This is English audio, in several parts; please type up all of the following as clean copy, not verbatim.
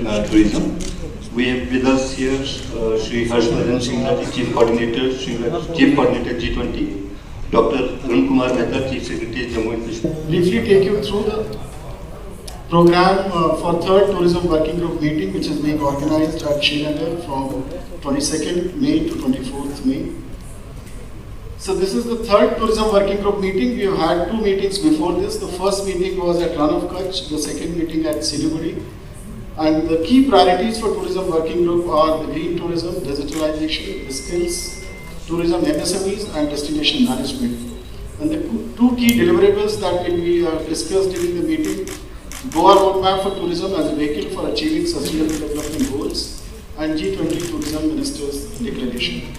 Tourism. We have with us here Shri Harshvardhan Singhlaji, Chief Coordinator, Chief Coordinator G20, Dr. Arun Kumar Mehta, Chief Secretary, Jammu and Kashmir. Briefly take you through the program for 3rd Tourism Working Group meeting, which is being organized at Srinagar from 22nd May to 24th May. So this is the 3rd Tourism Working Group meeting. We have had 2 meetings before this. The first meeting was at Rann of Kutch, the second meeting at Siliguri. And the key priorities for Tourism Working Group are the green tourism, digitalization, the skills, tourism MSMEs and destination management. And the 2 key deliverables that will be discussed during the meeting: Goa roadmap for tourism as a vehicle for achieving sustainable development goals, and G20 tourism ministers declaration.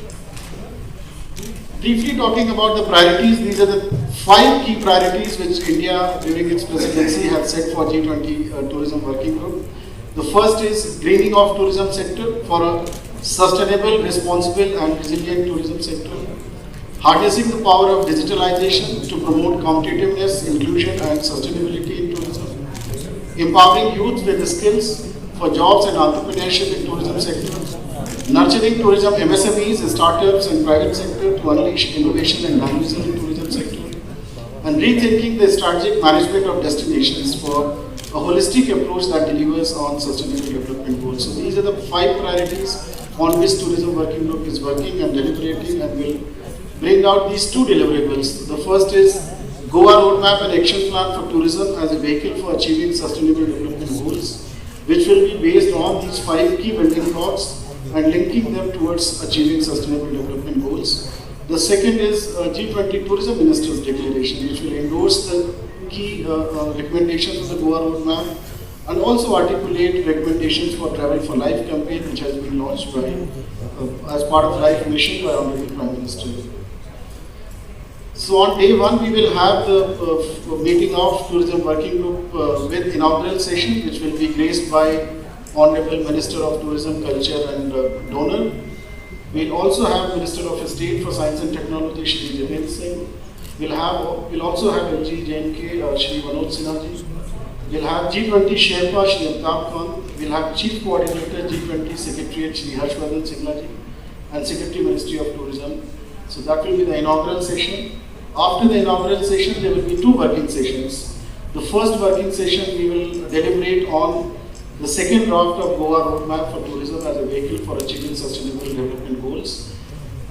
Briefly talking about the priorities, these are the 5 key priorities which India during its presidency has set for G20 tourism working group. The first is greening of tourism sector for a sustainable, responsible and resilient tourism sector. Harnessing the power of digitalization to promote competitiveness, inclusion and sustainability in tourism. Empowering youth with the skills for jobs and entrepreneurship in tourism sector. Nurturing tourism MSMEs, startups and private sector to unleash innovation and dynamism in tourism sector. And rethinking the strategic management of destinations for a holistic approach that delivers on sustainable development goals. So these are the 5 priorities on which Tourism Working Group is working and deliberating, and will bring out these 2 deliverables. The first is Goa roadmap and action plan for tourism as a vehicle for achieving sustainable development goals, which will be based on these 5 key building blocks and linking them towards achieving sustainable development goals. The second is G20 tourism ministers declaration, which will endorse the key recommendations of the Goa roadmap and also articulate recommendations for Travel for Life campaign, which has been launched by as part of Life Mission by Honorable Prime Minister. So on day 1, we will have the meeting of Tourism Working Group with inaugural session, which will be graced by Honorable Minister of Tourism, Culture and Donor. We'll also have Minister of State for Science and Technology, Shri Jitendra Singh. We'll also have LG J&K, Shri Manoj Sinha ji. We'll have G20 Sherpa, Shri Amitabh Khan. We'll have Chief Coordinator G20 Secretariat, Shri Harshvardhan Singhlaji, and Secretary Ministry of Tourism. So that will be the inaugural session. After the inaugural session, there will be 2 working sessions. The first working session, we will deliberate on the second draft of Goa roadmap for tourism as a vehicle for achieving sustainable development goals.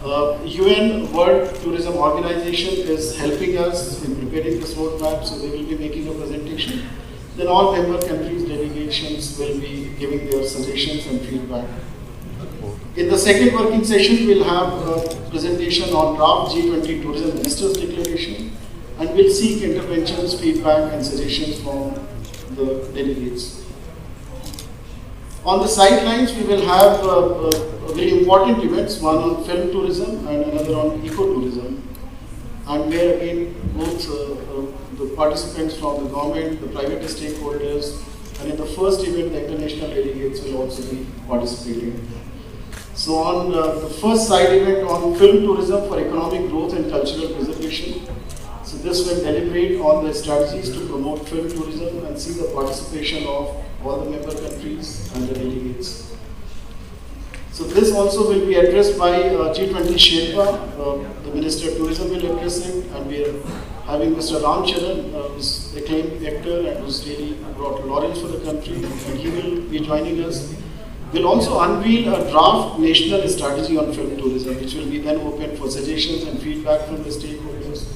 UN World Tourism Organization is helping us in preparing this roadmap, so they will be making a presentation. Then all member countries' delegations will be giving their suggestions and feedback. In the second working session, we'll have a presentation on draft G20 tourism ministers declaration, and we'll seek interventions, feedback and suggestions from the delegates. On the sidelines, we will have very important events, one on film tourism and another on eco-tourism. And where again, both the participants from the government, the private stakeholders, and in the first event, the international delegates will also be participating. So on the first side event on film tourism for economic growth and cultural preservation, so this will deliberate on the strategies to promote film tourism and see the participation of all the member countries and the delegates. So this also will be addressed by G20 Sherpa, the Minister of Tourism will address it, and we are having Mr. Ram Charan, who's acclaimed actor and who's really brought laurels for the country, and he will be joining us. We'll also unveil a draft national strategy on film tourism, which will be then open for suggestions and feedback from the stakeholders.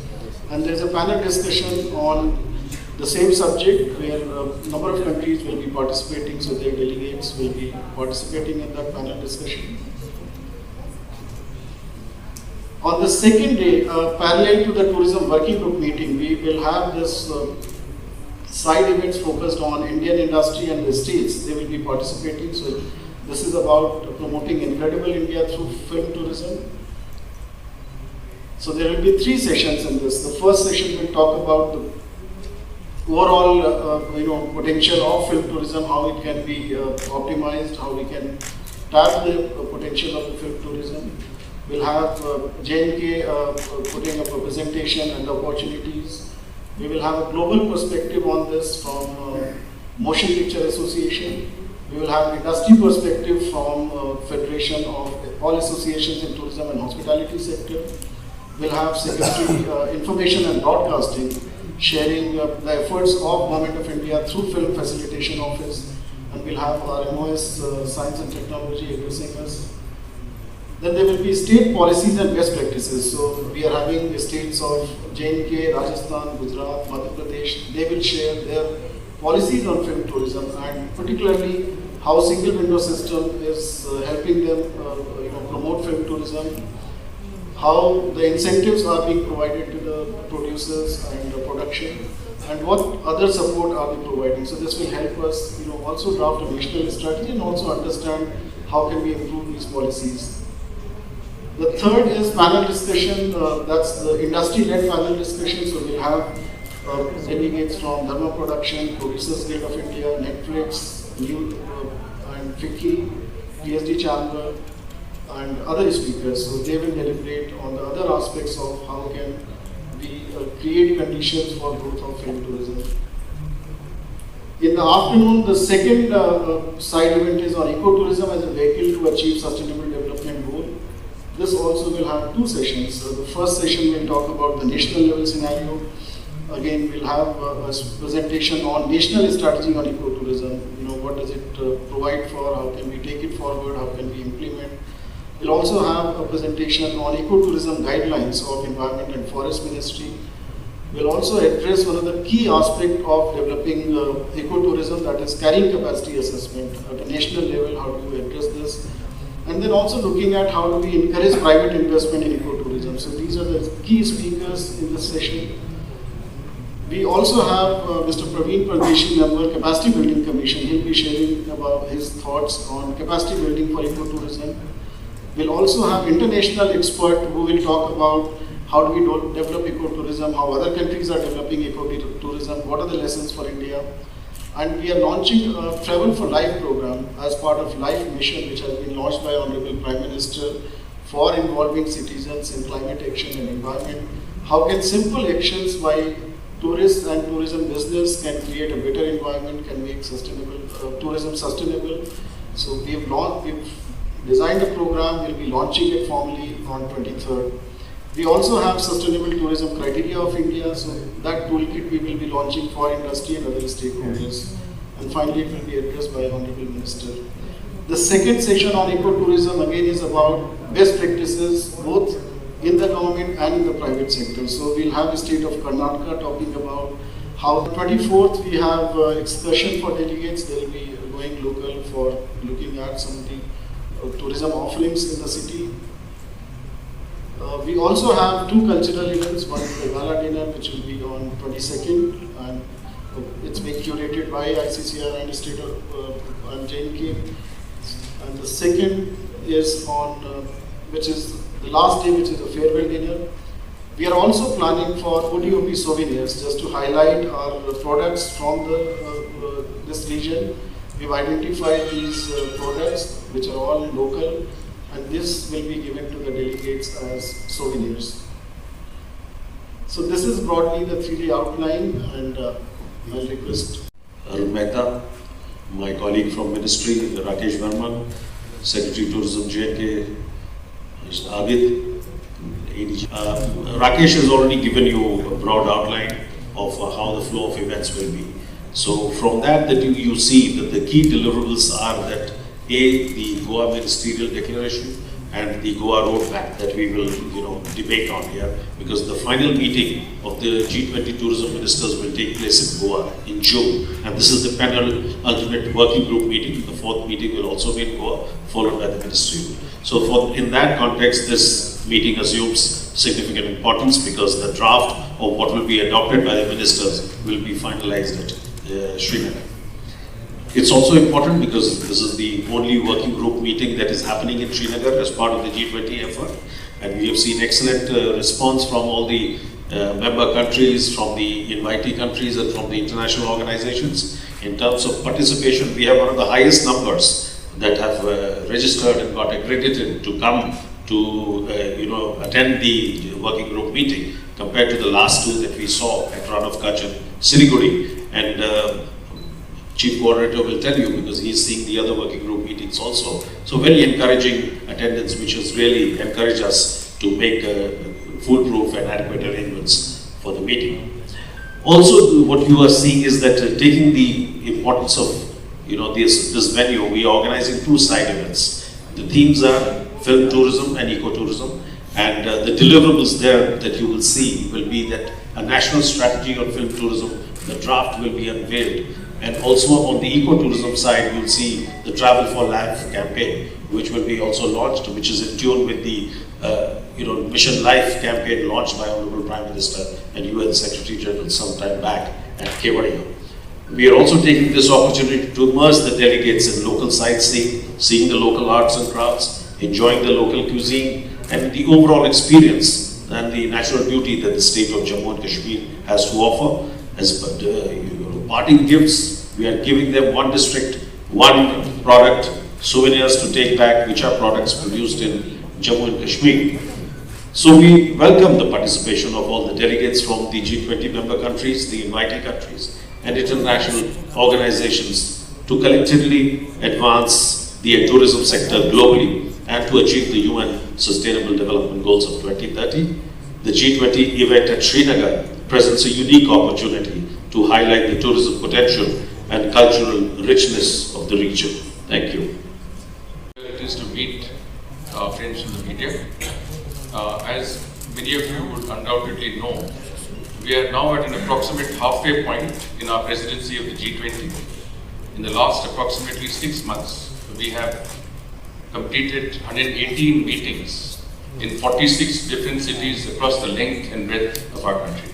And there's a panel discussion on the same subject where a number of countries will be participating, so their delegates will be participating in that panel discussion. On the second day, parallel to the Tourism Working Group meeting, we will have this side events focused on Indian industry and the states. They will be participating. So this is about promoting incredible India through film tourism. So there will be 3 sessions in this. The first session will talk about the overall potential of film tourism, how it can be optimized, how we can tap the potential of the film tourism. We'll have J&K putting up a presentation and opportunities. We will have a global perspective on this from Motion Picture Association. We will have industry perspective from Federation of all associations in tourism and hospitality sector. We'll have Secretary Information and Broadcasting sharing the efforts of Government of India through Film Facilitation Office, and we'll have our MOS Science and Technology addressing us. Then there will be state policies and best practices. So we are having the states of J&K, Rajasthan, Gujarat, Madhya Pradesh. They will share their policies on film tourism, and particularly how single window system is helping them promote film tourism, how the incentives are being provided to the producers and the production, and what other support are they providing. So this will help us also draft a national strategy and also understand how can we improve these policies. The third is panel discussion. That's the industry-led panel discussion. So we'll have delegates from Dharma Production, Producers Guild of India, Netflix, and FICCI, PSD Chamber, and other speakers. So they will deliberate on the other aspects of how can we create conditions for growth of film tourism. In the afternoon, the second side event is on ecotourism as a vehicle to achieve sustainable development goal. This also will have two sessions. The first session will talk about the national level scenario. Again, we'll have a presentation on national strategy on ecotourism. What does it provide for? How can we take it forward? How can we implement? We'll also have a presentation on ecotourism guidelines of Environment and Forest Ministry. We'll also address one of the key aspects of developing ecotourism, that is carrying capacity assessment at a national level. How do you address this? And then also looking at how do we encourage private investment in ecotourism. So these are the key speakers in this session. We also have Mr. Praveen Pardeshi, member, Capacity Building Commission. He'll be sharing about his thoughts on capacity building for ecotourism. We'll also have international expert who will talk about how do we develop ecotourism, how other countries are developing ecotourism, what are the lessons for India. And we are launching a Travel for Life program as part of Life Mission, which has been launched by Honorable Prime Minister for involving citizens in climate action and environment. How can simple actions by tourists and tourism business can create a better environment, can make sustainable tourism sustainable. So we've designed a program, we'll be launching it formally on 23rd. We also have Sustainable Tourism Criteria of India, so that toolkit we will be launching for industry and other stakeholders. And finally, it will be addressed by Honorable Minister. The second session on ecotourism again is about best practices both in the government and in the private sector. So we'll have the state of Karnataka talking about how the 24th we have excursion for delegates. They will be going local for looking at some of the tourism offerings in the city. We also have two cultural events. One is the gala dinner, which will be on 22nd, and it's being curated by ICCR and state of and J&K. And the second is on, which is the last day, which is a farewell dinner. We are also planning for ODOP souvenirs, just to highlight our products from this region. We've identified these products, which are all local, and this will be given to the delegates as souvenirs. So this is broadly the 3D outline, and I'll request Arun Mehta, my colleague from Ministry, Rakesh Verma, Secretary Tourism J&K, Mr. Abid, ADG. Rakesh has already given you a broad outline of how the flow of events will be. So from that you see that the key deliverables are that the Goa Ministerial Declaration and the Goa Roadmap that we will debate on here, because the final meeting of the G20 tourism ministers will take place in Goa in June, and this is the panel ultimate working group meeting. The fourth meeting will also be in Goa, followed by the ministry. So in that context, this meeting assumes significant importance, because the draft of what will be adopted by the ministers will be finalized at Srinagar. It's also important because this is the only working group meeting that is happening in Srinagar as part of the G20 effort, and we have seen excellent response from all the member countries, from the invitee countries, and from the international organizations. In terms of participation, we have one of the highest numbers that have registered and got accredited to come to attend the working group meeting, compared to the last two that we saw at Ran of Kutch and Siliguri. And Chief Coordinator will tell you because he is seeing the other working group meetings also. So very encouraging attendance, which has really encouraged us to make foolproof and adequate arrangements for the meeting. Also, what you are seeing is that taking the importance of this venue, we are organizing two side events. The themes are film tourism and ecotourism, and the deliverables there that you will see will be that a national strategy on film tourism, the draft will be unveiled, and also on the ecotourism side, you'll see the Travel for Life campaign, which will be also launched, which is in tune with the Mission Life campaign launched by Honorable Prime Minister and UN Secretary General some time back at Kevadia. We are also taking this opportunity to immerse the delegates in local sightseeing, seeing the local arts and crafts, enjoying the local cuisine, and the overall experience and the natural beauty that the state of Jammu and Kashmir has to offer. As parting gifts, we are giving them one district, one product, souvenirs to take back, which are products produced in Jammu and Kashmir. So we welcome the participation of all the delegates from the G20 member countries, the invitee countries, and international organizations to collectively advance the tourism sector globally and to achieve the UN Sustainable Development Goals of 2030. The G20 event at Srinagar presents a unique opportunity to highlight the tourism potential and cultural richness of the region. Thank you. It is to meet friends in the media. As many of you would undoubtedly know, we are now at an approximate halfway point in our presidency of the G20. In the last approximately 6 months, we have completed 118 meetings in 46 different cities across the length and breadth of our country.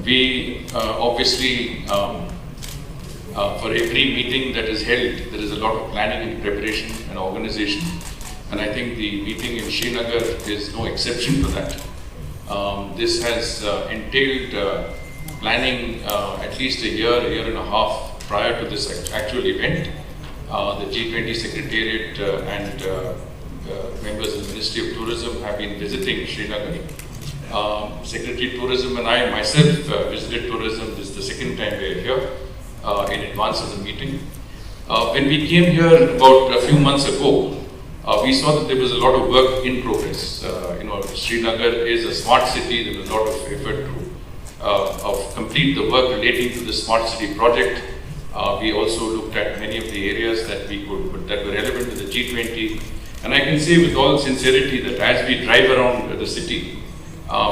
We obviously, for every meeting that is held, there is a lot of planning and preparation and organization. And I think the meeting in Srinagar is no exception to that. This has entailed planning at least a year and a half prior to this actual event. The G20 Secretariat and members of the Ministry of Tourism have been visiting Srinagar. Secretary Tourism and I myself visited tourism. This is the second time we are here in advance of the meeting. When we came here about a few months ago, we saw that there was a lot of work in progress. Srinagar is a smart city. There was a lot of effort to complete the work relating to the smart city project. We also looked at many of the areas that were relevant to the G20. And I can say with all sincerity that as we drive around the city,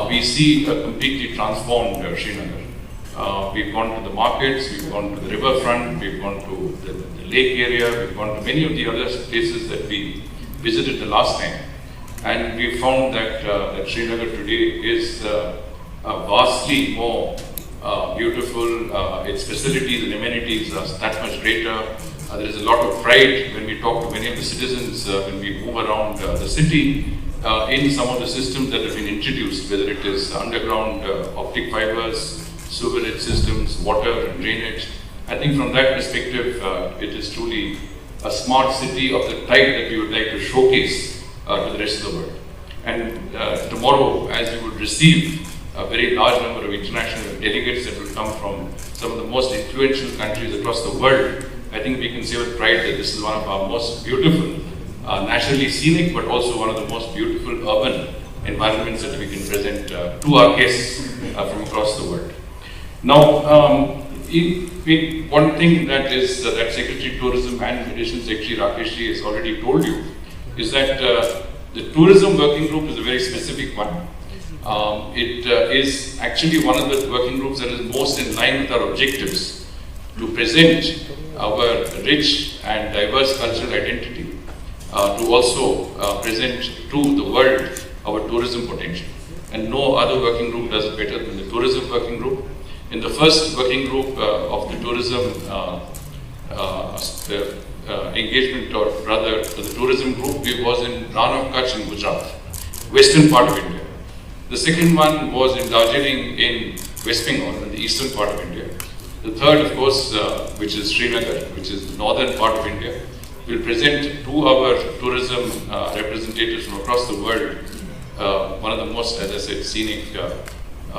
we see a completely transformed Srinagar. We've gone to the markets, we've gone to the riverfront, we've gone to the lake area, we've gone to many of the other places that we visited the last time. And we found that, that Srinagar today is vastly more beautiful. Its facilities and amenities are that much greater. There is a lot of pride when we talk to many of the citizens, when we move around the city, in some of the systems that have been introduced, whether it is underground optic fibers, sewerage systems, water and drainage. I think from that perspective, it is truly a smart city of the type that we would like to showcase to the rest of the world. And tomorrow, as we would receive a very large number of international delegates that will come from some of the most influential countries across the world, I think we can say with pride that this is one of our most beautiful, naturally scenic, but also one of the most beautiful urban environments that we can present to our guests from across the world. Now, one thing that is that Secretary Tourism and Additional Secretary Rakesh Ji has already told you is that the tourism working group is a very specific one. It is actually one of the working groups that is most in line with our objectives to present our rich and diverse cultural identity, to also present to the world our tourism potential. And no other working group does it better than the tourism working group. In the first working group of the tourism engagement, or rather the tourism group, we was in Ran of Kutch in Gujarat, western part of India. The second one was in Darjeeling in West Bengal, in the eastern part of India. The third, of course, which is Srinagar, which is the northern part of India, will present to our tourism representatives from across the world one of the most, as I said, scenic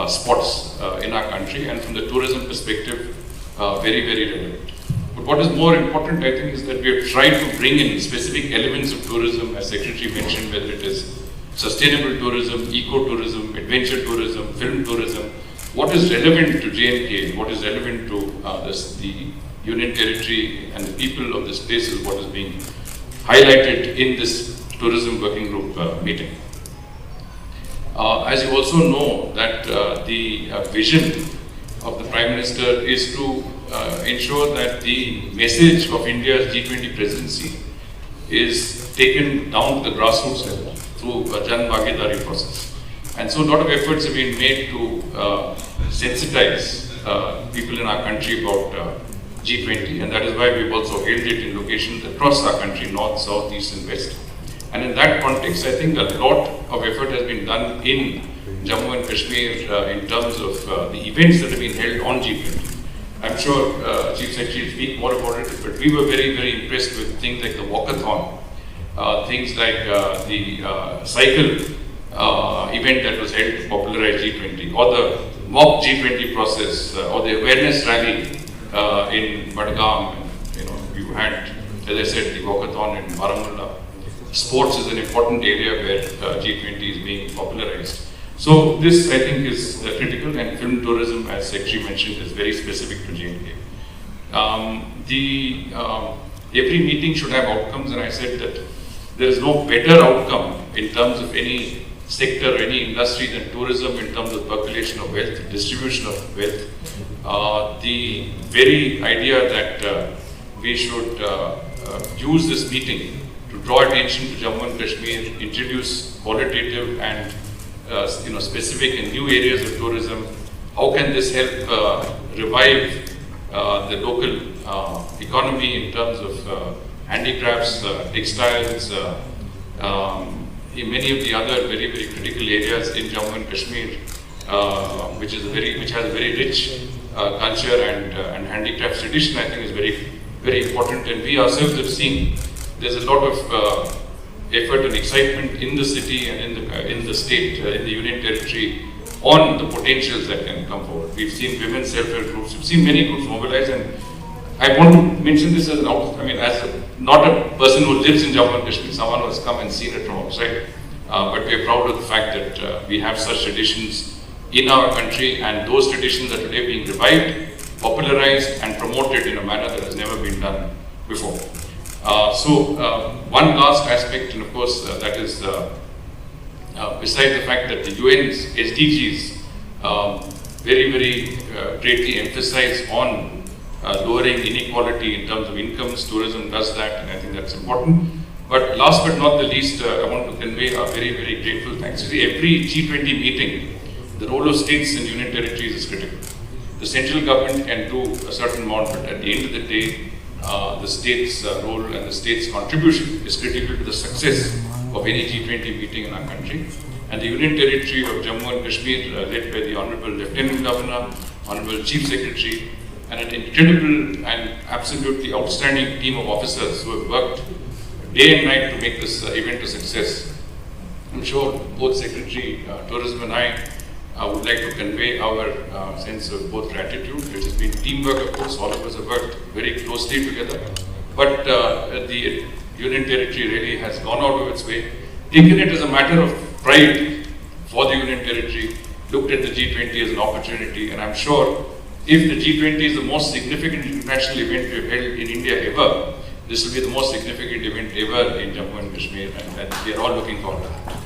spots in our country, and from the tourism perspective, very, very relevant. But what is more important, I think, is that we have tried to bring in specific elements of tourism, as Secretary mentioned, whether it is sustainable tourism, eco-tourism, adventure tourism, film tourism, what is relevant to J&K, what is relevant to the Union Territory and the people of this place is what is being highlighted in this tourism working group meeting. As you also know that the vision of the Prime Minister is to ensure that the message of India's G20 presidency is taken down to the grassroots level through a Jan Bhagidari process. And so a lot of efforts have been made to sensitize people in our country about G20, and that is why we've also held it in locations across our country, north, south, east and west. And in that context, I think a lot of effort has been done in Jammu and Kashmir in terms of the events that have been held on G20. I'm sure Chief Secretary will speak more about it, but we were very, very impressed with things like the walkathon, things like the cycle event that was held to popularize G20, or the mock G20 process, or the awareness rally in Badgam. You had, as I said, the walkathon in Baramulla. Sports is an important area where G20 is being popularized. So this, I think, is critical, and film tourism, as Secretary mentioned, is very specific to J&K. Every meeting should have outcomes, and I said that there is no better outcome in terms of any sector, any industry than tourism in terms of percolation of wealth, distribution of wealth. The very idea that we should use this meeting to draw attention to Jammu and Kashmir, introduce qualitative and specific and new areas of tourism. How can this help revive the local economy in terms of handicrafts, textiles, in many of the other very, very critical areas in Jammu and Kashmir, which has a very rich culture and handicrafts tradition, I think is very, very important. And we ourselves have seen there's a lot of effort and excitement in the city and in the state, in the Union Territory, on the potentials that can come forward. We've seen women's self-help groups, we've seen many groups mobilize, and I want to mention this as not a person who lives in Jammu and Kashmir, someone who has come and seen it from outside, but we are proud of the fact that we have such traditions in our country, and those traditions are today being revived, popularized and promoted in a manner that has never been done before. One last aspect, and of course that is besides the fact that the UN's SDGs very, very greatly emphasize on lowering inequality in terms of incomes. Tourism does that, and I think that's important. But last but not the least, I want to convey a very, very grateful thanks. You see, every G20 meeting, the role of states and union territories is critical. The central government can do a certain amount, but at the end of the day, the state's role and the state's contribution is critical to the success of any G20 meeting in our country. And the Union Territory of Jammu and Kashmir, led by the Honorable Lieutenant Governor, Honorable Chief Secretary, and an incredible and absolutely outstanding team of officers who have worked day and night to make this event a success. I'm sure both Secretary Tourism and I would like to convey our sense of both gratitude. It has been teamwork, of course, all of us have worked very closely together. But the Union Territory really has gone out of its way, taken it as a matter of pride for the Union Territory, looked at the G20 as an opportunity, and I'm sure if the G20 is the most significant international event we have held in India ever, this will be the most significant event ever in Jammu and Kashmir, and we are all looking forward to that.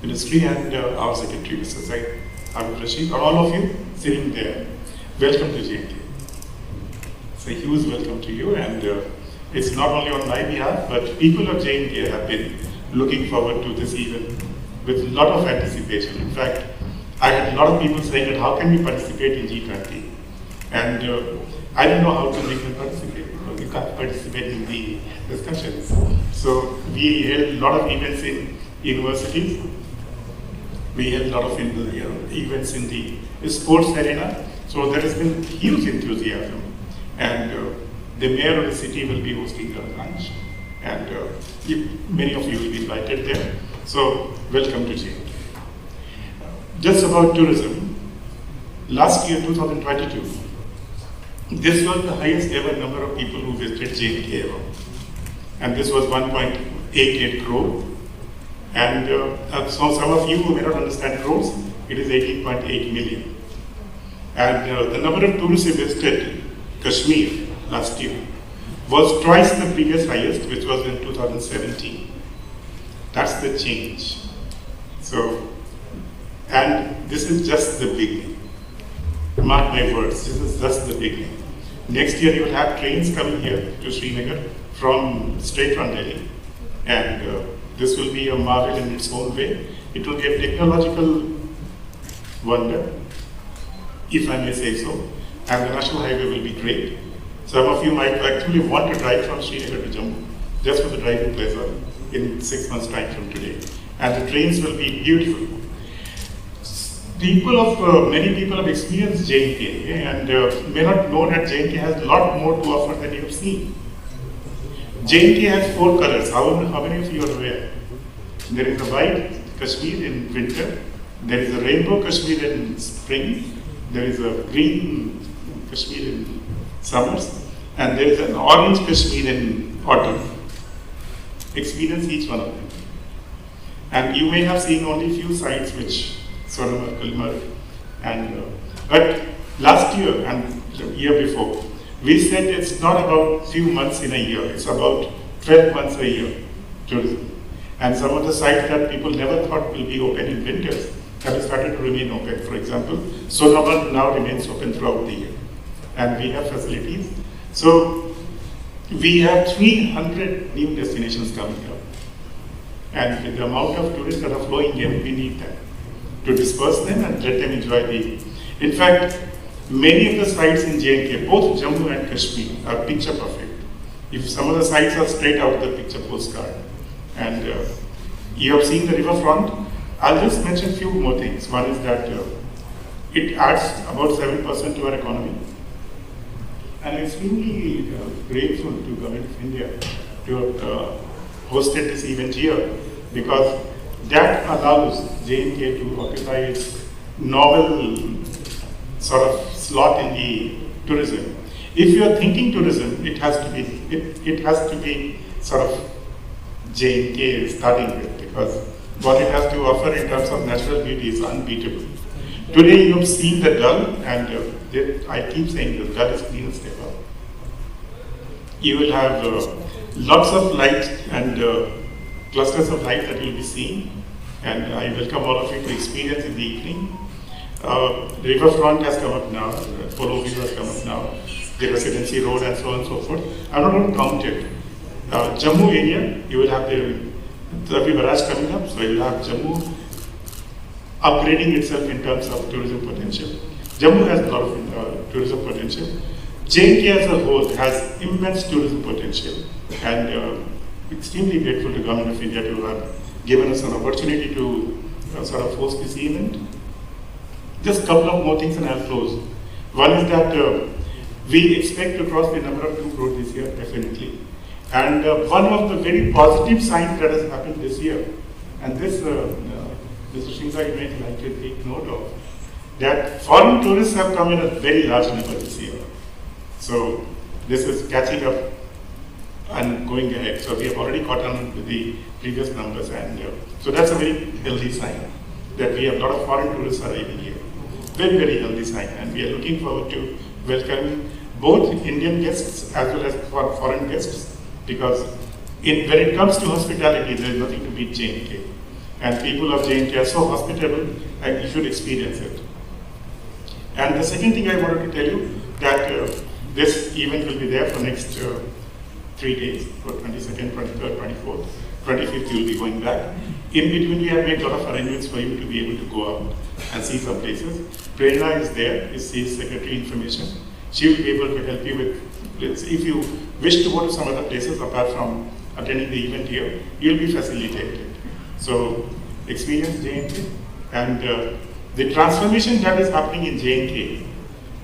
Ministry and our Secretary, Mr. Zaid Ahmed Rashid, or all of you sitting there, welcome to J&K. It's a huge welcome to you, and it's not only on my behalf, but people of J&K have been looking forward to this event with a lot of anticipation. In fact, I had a lot of people saying that how can we participate in G20? And I don't know how to make them participate, because you can't participate in the discussions. So we held a lot of events in universities. We had a lot of events in the sports arena. So there has been huge enthusiasm. And the mayor of the city will be hosting a lunch. And many of you will be invited there. So welcome to J&K. Just about tourism. last year, 2022, this was the highest ever number of people who visited J&K ever. And this was 1.88 crore. And so some of you who may not understand crores, it is 18.8 million. And the number of tourists who visited Kashmir last year was twice the previous highest, which was in 2017. That's the change. So, and this is just the beginning. Mark my words, this is just the beginning. Next year you will have trains coming here to Srinagar straight from Delhi. And this will be a marvel in its own way. It will be a technological wonder, if I may say so. And the national highway will be great. Some of you might actually want to drive from Srinagar to Jammu, just for the driving pleasure, in 6 months' time from today. And the trains will be beautiful. Many people have experienced J&K and may not know that J&K has a lot more to offer than you have seen. J&K has 4 colors. How many of you are aware? There is a white Kashmir in winter, there is a rainbow Kashmir in spring, there is a green Kashmir in summers, and there is an orange Kashmir in autumn. Experience each one of them. And you may have seen only few sites which Srinagar, Gulmarg, and but last year and the year before, we said it's not about few months in a year, it's about 12 months a year tourism. And some of the sites that people never thought will be open in winters have started to remain open. For example, Srinagar now remains open throughout the year. And we have facilities. So we have 300 new destinations coming up. And with the amount of tourists that are flowing in, we need that to disperse them and let them enjoy the. In fact, many of the sites in J&K, both Jammu and Kashmir, are picture perfect. If some of the sites are straight out of the picture postcard. And you have seen the riverfront. I'll just mention a few more things. One is that it adds about 7% to our economy. And I'm extremely grateful to Government of India to have hosted this event here, because that allows J&K to occupy its novel sort of slot in the tourism. If you are thinking tourism, it has to be sort of J&K starting with, because what it has to offer in terms of natural beauty is unbeatable. Today you have seen the Dal, and I keep saying the Dal is cleanest ever. You will have lots of light and clusters of light that you will be seeing, and I welcome all of you to experience in the evening. The riverfront has come up now, Polo View has come up now, the Residency Road and so on and so forth. I'm not going to count it. Jammu area, you will have the Ravi Barrage coming up, so you will have Jammu upgrading itself in terms of tourism potential. Jammu has a lot of tourism potential. J&K as a whole has immense tourism potential, and extremely grateful to Government of India to have given us an opportunity to sort of host this event. Just a couple of more things and I'll close. One is that we expect to cross the number of 2 crore this year, definitely. And one of the very positive signs that has happened this year, and this Mr. Singh you may like to take note of, that foreign tourists have come in a very large number this year. So this is catching up and going ahead. So we have already caught on with the previous numbers, and so that's a very healthy sign that we have a lot of foreign tourists arriving here. Very, very healthy sign, and we are looking forward to welcoming both Indian guests as well as foreign guests, because when it comes to hospitality, there is nothing to beat J&K. And people of J&K are so hospitable, and you should experience it. And the second thing I wanted to tell you, that this event will be there for next 3 days, for 22nd, 23rd, 24th, 25th you will be going back. In between we have made a lot of arrangements for you to be able to go out and see some places. Prerna is there, is Secretary Information. She will be able to help you with, if you wish to go to some other places apart from attending the event here, you will be facilitated. So experience J&K, and the transformation that is happening in J&K.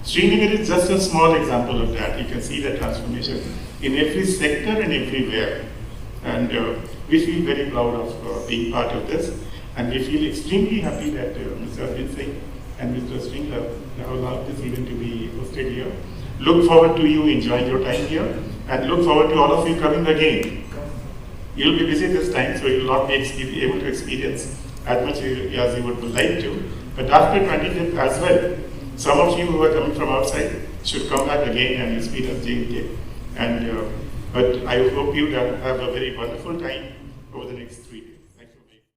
Srinagar is just a small example of that. You can see the transformation in every sector and everywhere. And we feel very proud of being part of this. And we feel extremely happy that Mr. Arvind Singh and Mr. Srinagar, how this is going to be hosted here. Look forward to you enjoying your time here, and look forward to all of you coming again. You'll be busy this time, so you'll not be able to experience as much as you would like to. But after 25th as well, some of you who are coming from outside should come back again and experience J&K. And but I hope you have a very wonderful time over the next 3 days.